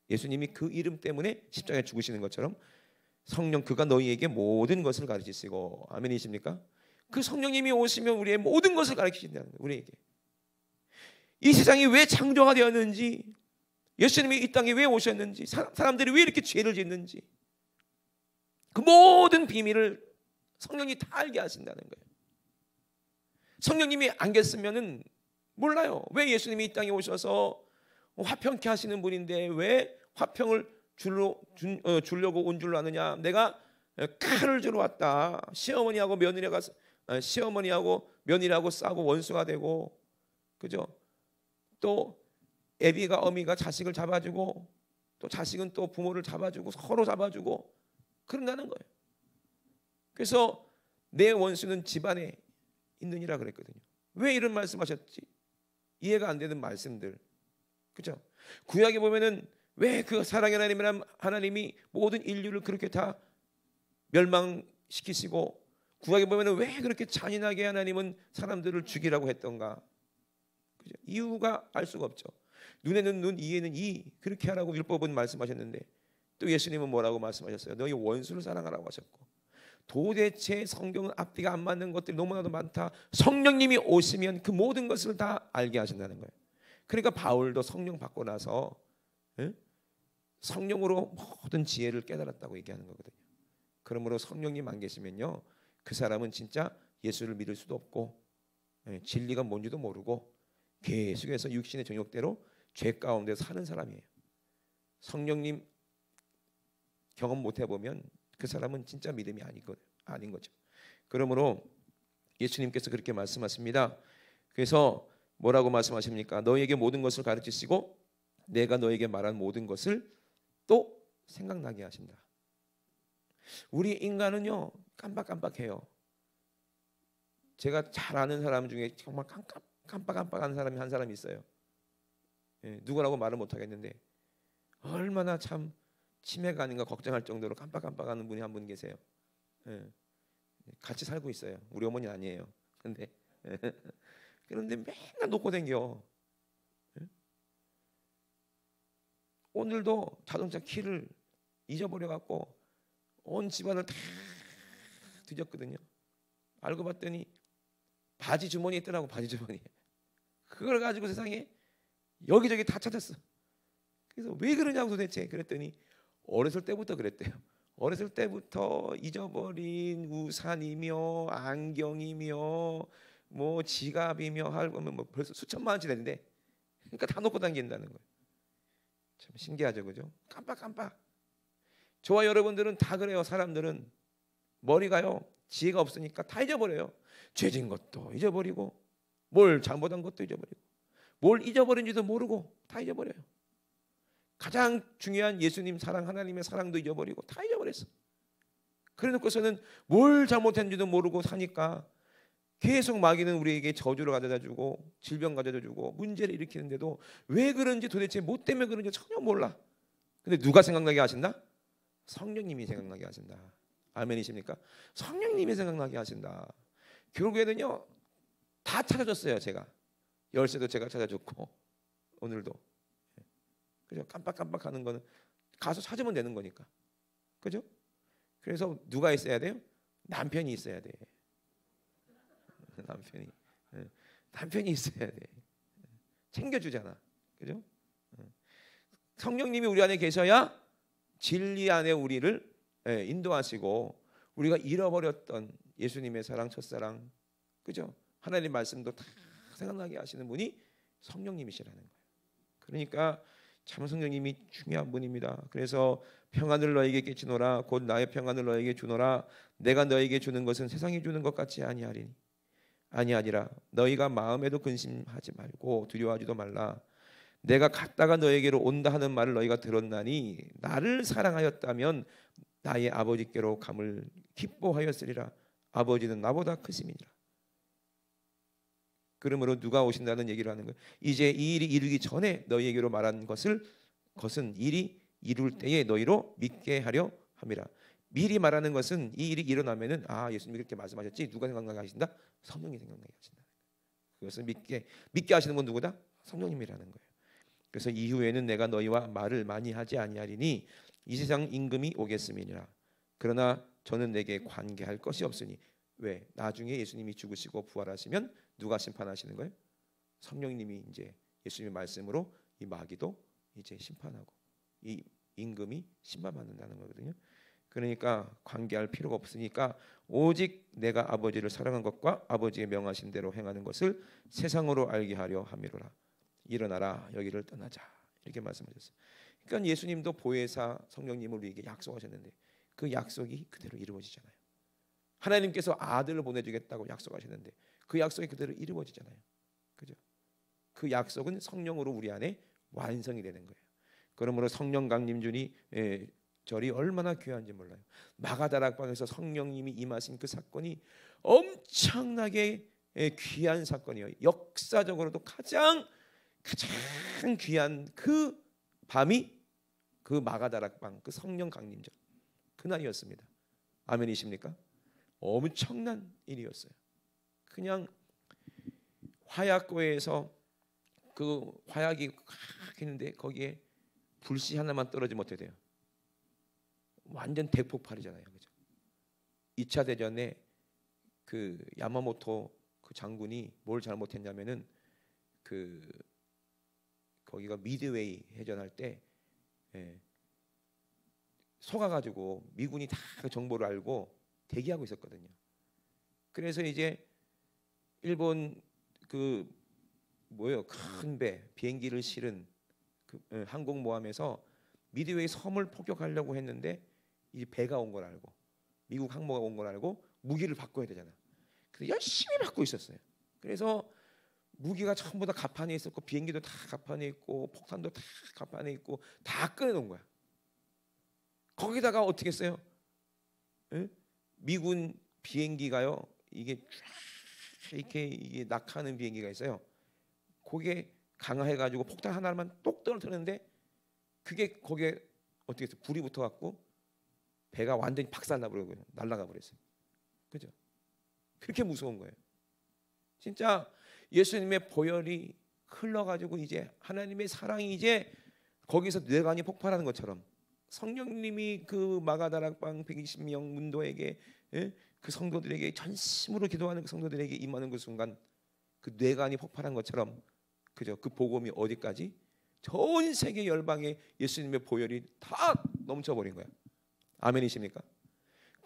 예수님이 그 이름 때문에 십자가에 죽으시는 것처럼 성령, 그가 너희에게 모든 것을 가르치시고, 아멘이십니까? 그 성령님이 오시면 우리의 모든 것을 가르치신다는 거예요. 우리에게 이 세상이 왜 창조가 되었는지, 예수님이 이 땅에 왜 오셨는지, 사람들이 왜 이렇게 죄를 짓는지, 그 모든 비밀을 성령이 다 알게 하신다는 거예요. 성령님이 안 계셨으면은 몰라요. 왜 예수님이 이 땅에 오셔서 화평케 하시는 분인데 왜 화평을 주려고 온 줄 아느냐? 내가 칼을 주러 왔다. 시어머니하고 며느리하고 싸우고 원수가 되고, 그죠? 또 애비가 어미가 자식을 잡아주고, 또 자식은 또 부모를 잡아주고, 서로 잡아주고 그런다는 거예요. 그래서 내 원수는 집안에 있느니라 그랬거든요. 왜 이런 말씀하셨지? 이해가 안 되는 말씀들, 그죠? 구약에 보면은 왜 그 사랑의 하나님이 모든 인류를 그렇게 다 멸망시키시고, 구약에 보면은 왜 그렇게 잔인하게 하나님은 사람들을 죽이라고 했던가? 그죠? 이유가 알 수가 없죠. 눈에는 눈, 이에는 이, 그렇게 하라고 율법은 말씀하셨는데, 또 예수님은 뭐라고 말씀하셨어요? 너희 원수를 사랑하라고 하셨고. 도대체 성경은 앞뒤가 안 맞는 것들이 너무나도 많다. 성령님이 오시면 그 모든 것을 다 알게 하신다는 거예요. 그러니까 바울도 성령 받고 나서 성령으로 모든 지혜를 깨달았다고 얘기하는 거거든요. 그러므로 성령님 안 계시면요, 그 사람은 진짜 예수를 믿을 수도 없고 진리가 뭔지도 모르고 계속해서 육신의 정욕대로 죄 가운데 사는 사람이에요. 성령님 경험 못 해보면 그 사람은 진짜 믿음이 아닌 거죠. 그러므로 예수님께서 그렇게 말씀하십니다. 그래서 뭐라고 말씀하십니까? 너희에게 모든 것을 가르치시고 내가 너에게 말한 모든 것을 또 생각나게 하신다. 우리 인간은요, 깜빡깜빡해요. 제가 잘 아는 사람 중에 정말 깜빡깜빡하는 사람이 한 사람이 있어요. 누구라고 말을 못 하겠는데 얼마나 참 치매가 아닌가 걱정할 정도로 깜빡깜빡하는 분이 한 분 계세요. 같이 살고 있어요. 우리 어머니 아니에요. 근데 그런데 맨날 놓고 댕겨. 오늘도 자동차 키를 잊어버려 갖고 온 집안을 다 뒤졌거든요. 알고 봤더니 바지 주머니에 있더라고. 바지 주머니에. 그걸 가지고 세상에 여기저기 다 찾았어. 그래서 왜 그러냐고 도대체 그랬더니 어렸을 때부터 그랬대요. 어렸을 때부터 잊어버린 우산이며 안경이며 뭐 지갑이며 할거면 뭐 벌써 수천만 원치 되는데, 그러니까 다 놓고 다닌다는 거예요. 참 신기하죠, 그죠? 깜빡깜빡. 저와 여러분들은 다 그래요. 사람들은 머리가요 지혜가 없으니까 다 잊어버려요. 죄진 것도 잊어버리고, 뭘 잘못한 것도 잊어버리고, 뭘 잊어버린지도 모르고 다 잊어버려요. 가장 중요한 예수님 사랑, 하나님의 사랑도 잊어버리고 다 잊어버렸어. 그래놓고서는 뭘 잘못했는지도 모르고 사니까 계속 마귀는 우리에게 저주를 가져다주고 질병 가져다주고 문제를 일으키는데도 왜 그런지 도대체 뭐 때문에 그런지 전혀 몰라. 근데 누가 생각나게 하신다? 성령님이 생각나게 하신다. 아멘이십니까? 성령님이 생각나게 하신다. 결국에는요 다 찾아줬어요. 제가 열쇠도 제가 찾아줬고 오늘도 그죠? 깜빡깜빡하는 거는 가서 찾으면 되는 거니까, 그죠? 그래서 누가 있어야 돼요? 남편이 있어야 돼. 남편이 있어야 돼. 챙겨주잖아, 그죠? 성령님이 우리 안에 계셔야 진리 안에 우리를 인도하시고 우리가 잃어버렸던 예수님의 사랑, 첫사랑, 그죠? 하나님 말씀도 다 생각나게 하시는 분이 성령님이시라는 거예요. 그러니까 참 성령님이 중요한 분입니다. 그래서 평안을 너에게 끼치노라, 곧 나의 평안을 너에게 주노라. 내가 너에게 주는 것은 세상이 주는 것 같지 아니하리니 아니하니라. 너희가 마음에도 근심하지 말고 두려워하지도 말라. 내가 갔다가 너에게로 온다 하는 말을 너희가 들었나니 나를 사랑하였다면 나의 아버지께로 감을 기뻐하였으리라. 아버지는 나보다 크심이니라. 그러므로 누가 오신다는 얘기를 하는 거예요. 이제 이 일이 이루기 전에 너희에게로 말한 것은 일이 이룰 때에 너희로 믿게 하려 함이라. 미리 말하는 것은 이 일이 일어나면은 예수님이 그렇게 말씀하셨지. 누가 생각나게 하신다? 성령이 생각나게 하신다. 그것을 믿게 하시는 분 누구다? 성령님이라는 거예요. 그래서 이후에는 내가 너희와 말을 많이 하지 아니하리니 이 세상 임금이 오겠음이니라. 그러나 저는 내게 관계할 것이 없으니. 왜? 나중에 예수님이 죽으시고 부활하시면 누가 심판하시는 거예요? 성령님이 이제 예수님의 말씀으로 이 마귀도 이제 심판하고 이 임금이 심판받는다는 거거든요. 그러니까 관계할 필요가 없으니까 오직 내가 아버지를 사랑한 것과 아버지의 명하신 대로 행하는 것을 세상으로 알게 하려 함이로라. 일어나라, 여기를 떠나자, 이렇게 말씀하셨어요. 그러니까 예수님도 보혜사 성령님을 우리에게 약속하셨는데 그 약속이 그대로 이루어지잖아요. 하나님께서 아들을 보내주겠다고 약속하셨는데 그 약속이 그대로 이루어지잖아요. 그죠? 그 약속은 성령으로 우리 안에 완성이 되는 거예요. 그러므로 성령 강림주니 절이 얼마나 귀한지 몰라요. 마가다락방에서 성령님이 임하신 그 사건이 엄청나게 귀한 사건이에요. 역사적으로도 가장 귀한 그 밤이 그 마가다락방, 그 성령 강림절 그날이었습니다. 아멘이십니까? 엄청난 일이었어요. 그냥 화약고에서 그 화약이 확 있는데 거기에 불씨 하나만 떨어지면 어떻게 돼요? 완전 대폭발이잖아요, 그죠? 2차 대전에 그 야마모토 그 장군이 뭘 잘못했냐면은 그 거기가 미드웨이 해전할 때 속아가지고 미군이 다 그 정보를 알고 대기하고 있었거든요. 그래서 이제 일본 그 큰 배 비행기를 실은 그 항공모함에서 미드웨이 섬을 폭격하려고 했는데 이 배가 온 걸 알고 미국 항모가 온 걸 알고 무기를 바꿔야 되잖아. 그래서 열심히 바꾸고 있었어요. 그래서 무기가 전부 다 갑판에 있었고 비행기도 다 갑판에 있고 폭탄도 다 갑판에 있고 다 꺼내놓은 거야. 거기다가 어떻게 했어요? 미군 비행기가요. 이게 이게 낙하하는 비행기가 있어요. 그게 강화해가지고 폭탄 하나만 똑 떨어뜨렸는데 그게 거기에 어떻게 했어요? 불이 붙어갖고 배가 완전히 박살나버리고 날아가 버렸어요. 그죠? 그렇게 무서운 거예요. 진짜 예수님의 보혈이 흘러가지고 이제 하나님의 사랑이 이제 거기서 뇌관이 폭발하는 것처럼 성령님이 그 마가다락방 120명 문도에게, 그 성도들에게 전심으로 기도하는 그 성도들에게 임하는 그 순간 그 뇌관이 폭발한 것처럼, 그죠? 그 복음이 어디까지? 전 세계 열방에 예수님의 보혈이 다 넘쳐버린 거야. 아멘이십니까?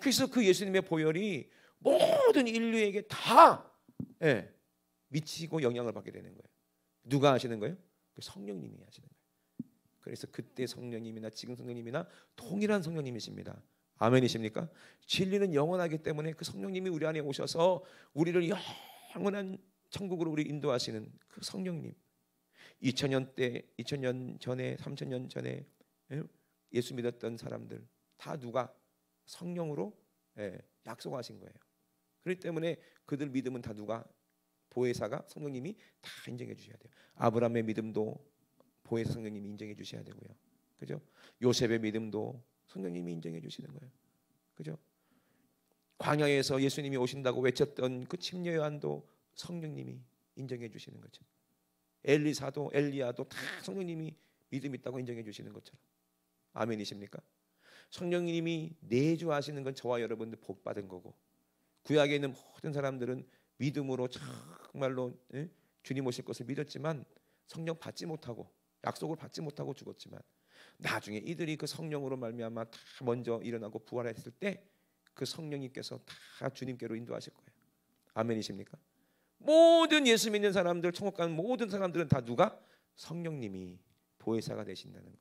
그래서 그 예수님의 보혈이 모든 인류에게 다 미치고 영향을 받게 되는 거예요. 누가 하시는 거예요? 그 성령님이 하시는 거예요. 그래서 그때 성령님이나 지금 성령님이나 동일한 성령님이십니다. 아멘이십니까? 진리는 영원하기 때문에 그 성령님이 우리 안에 오셔서 우리를 영원한 천국으로 우리 인도하시는 그 성령님, 2000년 전에 3000년 전에 예수 믿었던 사람들 다 누가 성령으로 약속하신 거예요. 그렇기 때문에 그들 믿음은 다 누가 보혜사가 성령님이 다 인정해 주셔야 돼요. 아브라함의 믿음도 보혜사 성령님이 인정해 주셔야 되고요. 그죠? 요셉의 믿음도 성령님이 인정해 주시는 거예요. 그죠? 광야에서 예수님이 오신다고 외쳤던 그 침례 요한도 성령님이 인정해 주시는 거죠. 엘리사도 엘리야도 다 성령님이 믿음 있다고 인정해 주시는 것처럼. 아멘이십니까? 성령님이 내주하시는 건 저와 여러분들 복 받은 거고, 구약에 있는 모든 사람들은 믿음으로 정말로 주님 오실 것을 믿었지만 성령 받지 못하고 약속을 받지 못하고 죽었지만 나중에 이들이 그 성령으로 말미암아 다 먼저 일어나고 부활했을 때 그 성령님께서 다 주님께로 인도하실 거예요. 아멘이십니까? 모든 예수 믿는 사람들, 천국 가는 모든 사람들은 다 누가? 성령님이 보혜사가 되신다는 거예요.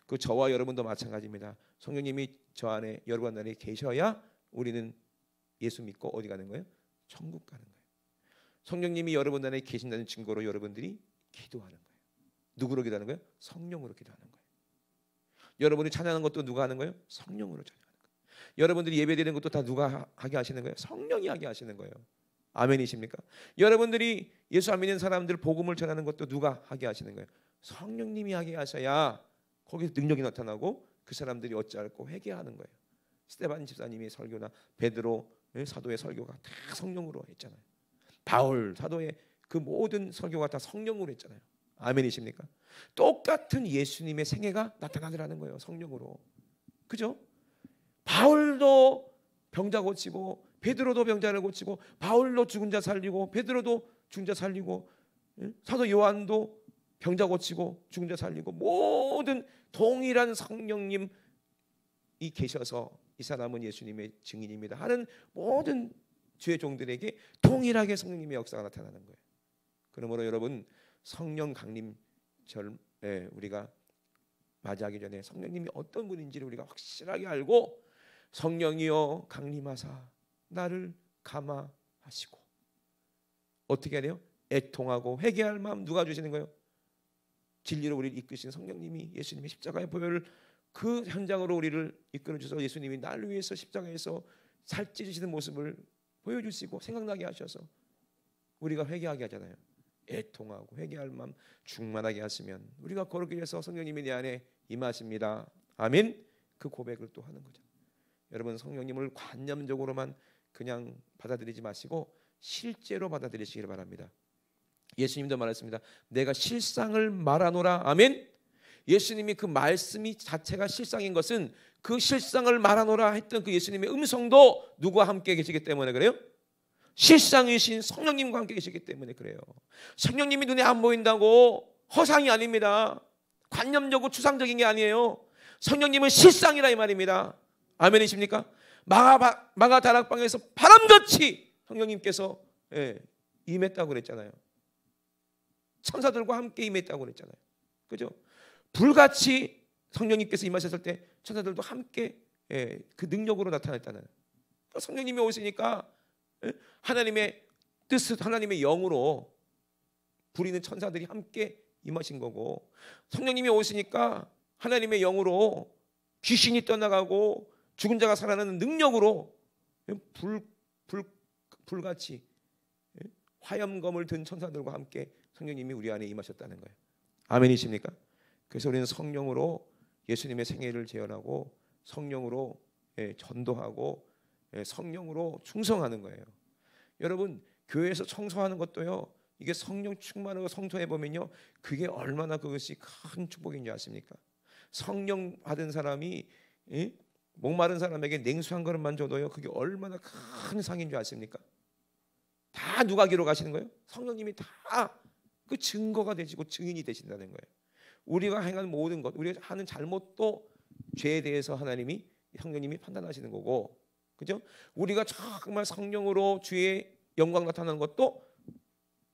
그 저와 여러분도 마찬가지입니다. 성령님이 저 안에 여러분 안에 계셔야 우리는 예수 믿고 어디 가는 거예요? 천국 가는 거예요. 성령님이 여러분 안에 계신다는 증거로 여러분들이 기도하는 거예요. 누구로 기도하는 거예요? 성령으로 기도하는 거예요. 여러분이 찬양하는 것도 누가 하는 거예요? 성령으로 찬양하는 거예요. 여러분들이 예배드리는 것도 다 누가 하게 하시는 거예요? 성령이 하게 하시는 거예요. 아멘이십니까? 여러분들이 예수 안 믿는 사람들 복음을 전하는 것도 누가 하게 하시는 거예요? 성령님이 하게 하셔야 거기서 능력이 나타나고 그 사람들이 어찌할꼬 회개하는 거예요. 스데반 집사님의 설교나 베드로 사도의 설교가 다 성령으로 했잖아요. 바울 사도의 그 모든 설교가 다 성령으로 했잖아요. 아멘이십니까? 똑같은 예수님의 생애가 나타나더라는 거예요. 성령으로. 그죠? 바울도 병자 고치고 베드로도 병자를 고치고 바울도 죽은 자 살리고 베드로도 죽은 자 살리고 사도 요한도 병자 고치고 죽은 자 살리고 모든 동일한 성령님이 계셔서 이 사람은 예수님의 증인입니다 하는 모든 주의 종들에게 동일하게 성령님의 역사가 나타나는 거예요. 그러므로 여러분 성령 강림절 우리가 맞이하기 전에 성령님이 어떤 분인지를 우리가 확실하게 알고 성령이여 강림하사 나를 감화하시고 어떻게 해야 돼요? 애통하고 회개할 마음 누가 주시는 거예요? 진리로 우리를 이끄신 성령님이 예수님의 십자가의 보혈을 그 현장으로 우리를 이끌어 주셔서 예수님이 나를 위해서 십자가에서 살찌르시는 모습을 보여주시고 생각나게 하셔서 우리가 회개하게 하잖아요. 애통하고 회개할 마음 충만하게 하시면 우리가 거룩히 해서 성령님이 내 안에 임하십니다. 아멘. 그 고백을 또 하는 거죠. 여러분 성령님을 관념적으로만 그냥 받아들이지 마시고 실제로 받아들이시기를 바랍니다. 예수님도 말했습니다. 내가 실상을 말하노라. 아멘. 예수님이 그 말씀이 자체가 실상인 것은 그 실상을 말하노라 했던 그 예수님의 음성도 누구와 함께 계시기 때문에 그래요? 실상이신 성령님과 함께 계시기 때문에 그래요. 성령님이 눈에 안 보인다고 허상이 아닙니다. 관념적으로 추상적인 게 아니에요. 성령님은 실상이라 이 말입니다. 아멘이십니까? 마가 다락방에서 바람같이 성령님께서 임했다고 그랬잖아요. 천사들과 함께 임했다고 그랬잖아요. 그죠? 불같이 성령님께서 임하셨을 때 천사들도 함께 그 능력으로 나타났다는. 성령님이 오시니까 하나님의 뜻, 하나님의 영으로 부리는 천사들이 함께 임하신 거고, 성령님이 오시니까 하나님의 영으로 귀신이 떠나가고 죽은 자가 살아나는 능력으로 불같이 화염검을 든 천사들과 함께 성령님이 우리 안에 임하셨다는 거예요. 아멘이십니까? 그래서 우리는 성령으로 예수님의 생애를 재현하고 성령으로 전도하고 성령으로 충성하는 거예요. 여러분 교회에서 청소하는 것도요, 이게 성령 충만하고 성소해 보면요, 그게 얼마나 그것이 큰 축복인지 아십니까? 성령 받은 사람이 목마른 사람에게 냉수 한 그릇만 줘도요, 그게 얼마나 큰 상인 줄 아십니까? 다 누가 기록하시는 거예요? 성령님이 다 그 증거가 되시고 증인이 되신다는 거예요. 우리가 행하는 모든 것, 우리가 하는 잘못도 죄에 대해서 하나님이, 성령님이 판단하시는 거고, 그죠? 우리가 정말 성령으로 주의 영광 나타나는 것도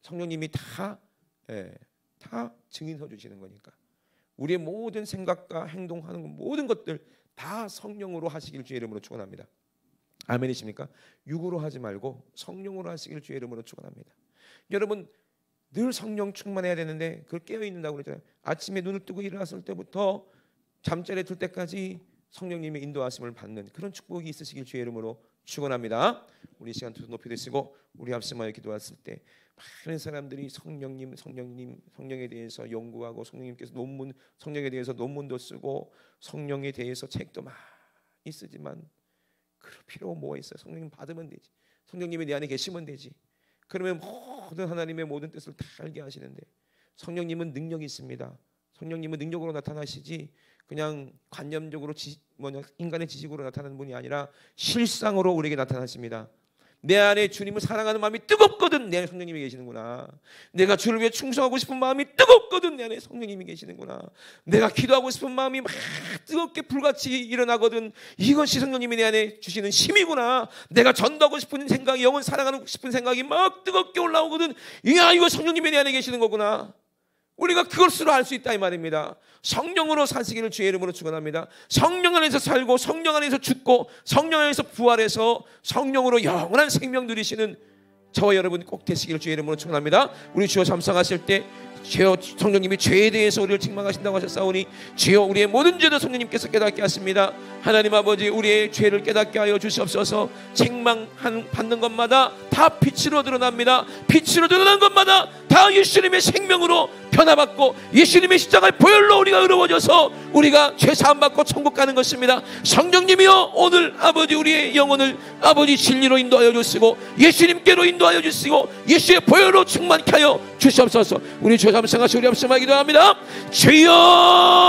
성령님이 다 증인해 주시는 거니까, 우리의 모든 생각과 행동하는 모든 것들 다 성령으로 하시길 주의 이름으로 축원합니다. 아멘이십니까? 육으로 하지 말고 성령으로 하시길 주의 이름으로 축원합니다. 여러분, 늘 성령 충만해야 되는데 그걸 깨어 있는다고 그랬잖아요. 아침에 눈을 뜨고 일어났을 때부터 잠자리에 들 때까지 성령님의 인도하심을 받는 그런 축복이 있으시길 주의 이름으로 축원합니다. 우리 시간 두 높이 드시고 우리 앞서마여 기도했을 때 많은 사람들이 성령에 대해서 연구하고, 성령님께서 성령에 대해서 논문도 쓰고, 성령에 대해서 책도 많이 쓰지만 그럴 필요가 뭐가 있어요? 성령님 받으면 되지. 성령님이 내 안에 계시면 되지. 그러면 모든 하나님의 모든 뜻을 다 알게 하시는데, 성령님은 능력이 있습니다. 성령님은 능력으로 나타나시지 그냥 관념적으로 인간의 지식으로 나타나는 분이 아니라 실상으로 우리에게 나타나십니다. 내 안에 주님을 사랑하는 마음이 뜨겁거든 내 안에 성령님이 계시는구나. 내가 주를 위해 충성하고 싶은 마음이 뜨겁거든 내 안에 성령님이 계시는구나. 내가 기도하고 싶은 마음이 막 뜨겁게 불같이 일어나거든 이것이 성령님이 내 안에 주시는 힘이구나. 내가 전도하고 싶은 생각이, 영혼 사랑하고 싶은 생각이 막 뜨겁게 올라오거든. 이거 성령님이 내 안에 계시는 거구나. 우리가 그것으로 알 수 있다 이 말입니다. 성령으로 사시기를 주의 이름으로 축원합니다. 성령 안에서 살고, 성령 안에서 죽고, 성령 안에서 부활해서 성령으로 영원한 생명 누리시는 저와 여러분 꼭 되시기를 주의 이름으로 축원합니다. 우리 주여 잠상하실 때 주여, 성령님이 죄에 대해서 우리를 책망하신다고 하셨사오니 주여, 우리의 모든 죄도 성령님께서 깨닫게 하십니다. 하나님 아버지, 우리의 죄를 깨닫게 하여 주시옵소서. 책망받는 것마다 다 빛으로 드러납니다. 빛으로 드러난 것마다 다 예수님의 생명으로 변화받고 예수님의 십자가의 보혈로 우리가 의로워져서 우리가 죄사함받고 천국 가는 것입니다. 성령님이여, 오늘 아버지 우리의 영혼을 아버지 진리로 인도하여 주시고, 예수님께로 인도하여 주시고, 예수의 보혈로 충만케 하여 주시옵소서. 우리 죄 감사하시 우리 앞서 기도합니다. 주여